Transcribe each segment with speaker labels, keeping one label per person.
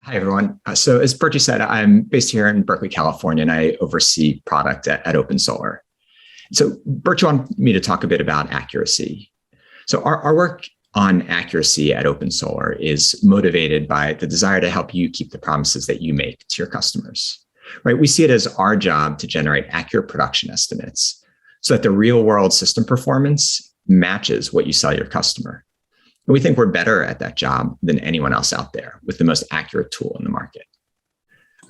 Speaker 1: Hi, everyone. So as Bertie said, I'm based here in Berkeley, California, and I oversee product at OpenSolar. So Bertie wanted me to talk a bit about accuracy. So our work on accuracy at OpenSolar is motivated by the desire to help you keep the promises that you make to your customers. Right? We see it as our job to generate accurate production estimates so that the real world system performance matches what you sell your customer. And we think we're better at that job than anyone else out there with the most accurate tool in the market.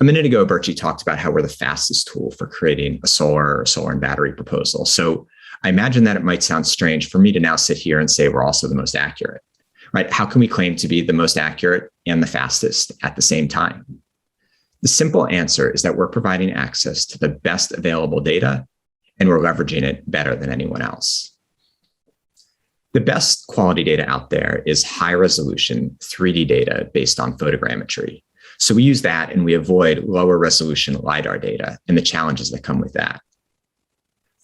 Speaker 1: A minute ago, Bertie talked about how we're the fastest tool for creating a solar and battery proposal. So I imagine that it might sound strange for me to now sit here and say we're also the most accurate, right? How can we claim to be the most accurate and the fastest at the same time? The simple answer is that we're providing access to the best available data, and we're leveraging it better than anyone else. The best quality data out there is high resolution 3D data based on photogrammetry. So we use that and we avoid lower resolution LiDAR data and the challenges that come with that.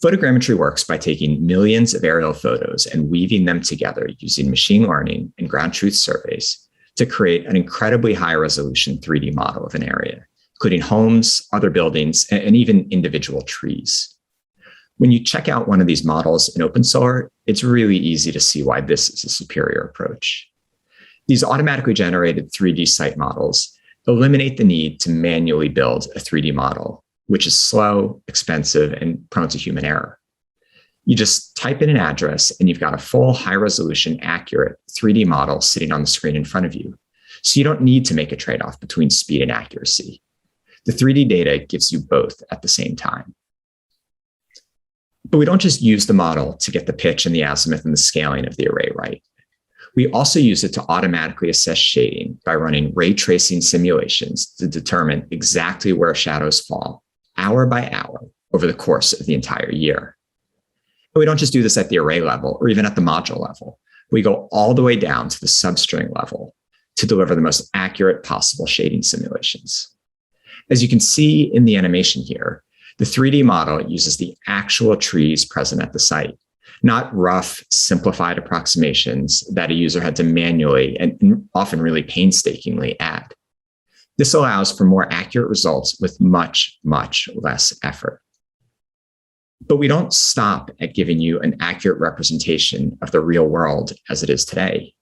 Speaker 1: Photogrammetry works by taking millions of aerial photos and weaving them together using machine learning and ground truth surveys to create an incredibly high resolution 3D model of an area, including homes, other buildings, and even individual trees. When you check out one of these models in OpenSolar, it's really easy to see why this is a superior approach. These automatically generated 3D site models eliminate the need to manually build a 3D model, which is slow, expensive, and prone to human error. You just type in an address and you've got a full high-resolution, accurate 3D model sitting on the screen in front of you. So you don't need to make a trade-off between speed and accuracy. The 3D data gives you both at the same time. But we don't just use the model to get the pitch and the azimuth and the scaling of the array right. We also use it to automatically assess shading by running ray tracing simulations to determine exactly where shadows fall, hour by hour, over the course of the entire year. And we don't just do this at the array level or even at the module level. We go all the way down to the substring level to deliver the most accurate possible shading simulations. As you can see in the animation here, the 3D model uses the actual trees present at the site, not rough, simplified approximations that a user had to manually and often really painstakingly add. This allows for more accurate results with much, much less effort. But we don't stop at giving you an accurate representation of the real world as it is today.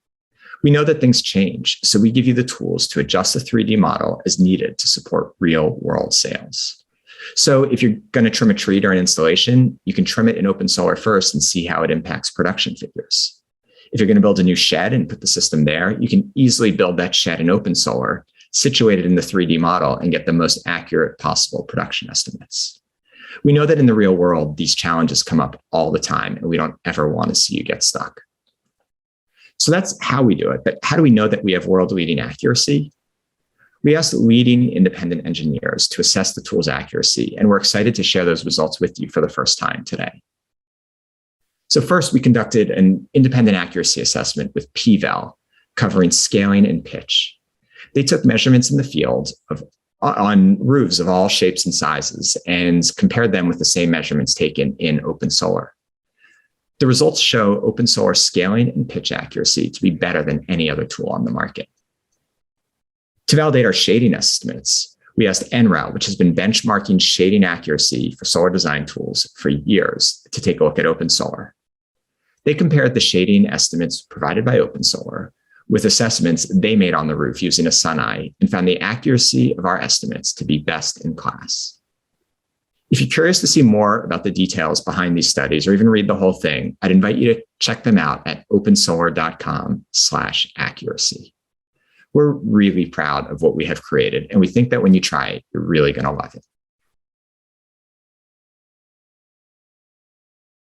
Speaker 1: We know that things change, so we give you the tools to adjust the 3D model as needed to support real world sales. So if you're going to trim a tree during installation, you can trim it in OpenSolar first and see how it impacts production figures. If you're going to build a new shed and put the system there, you can easily build that shed in OpenSolar, situated in the 3D model, and get the most accurate possible production estimates. We know that in the real world, these challenges come up all the time, and we don't ever want to see you get stuck. So that's how we do it. But how do we know that we have world-leading accuracy? We asked leading independent engineers to assess the tool's accuracy, and we're excited to share those results with you for the first time today. So first, we conducted an independent accuracy assessment with Abel, covering scaling and pitch. They took measurements in the field on roofs of all shapes and sizes and compared them with the same measurements taken in OpenSolar. The results show OpenSolar scaling and pitch accuracy to be better than any other tool on the market. To validate our shading estimates, we asked NREL, which has been benchmarking shading accuracy for solar design tools for years, to take a look at OpenSolar. They compared the shading estimates provided by OpenSolar with assessments they made on the roof using a sun eye and found the accuracy of our estimates to be best in class. If you're curious to see more about the details behind these studies or even read the whole thing, I'd invite you to check them out at opensolar.com/accuracy. We're really proud of what we have created, and we think that when you try it, you're really going to love it.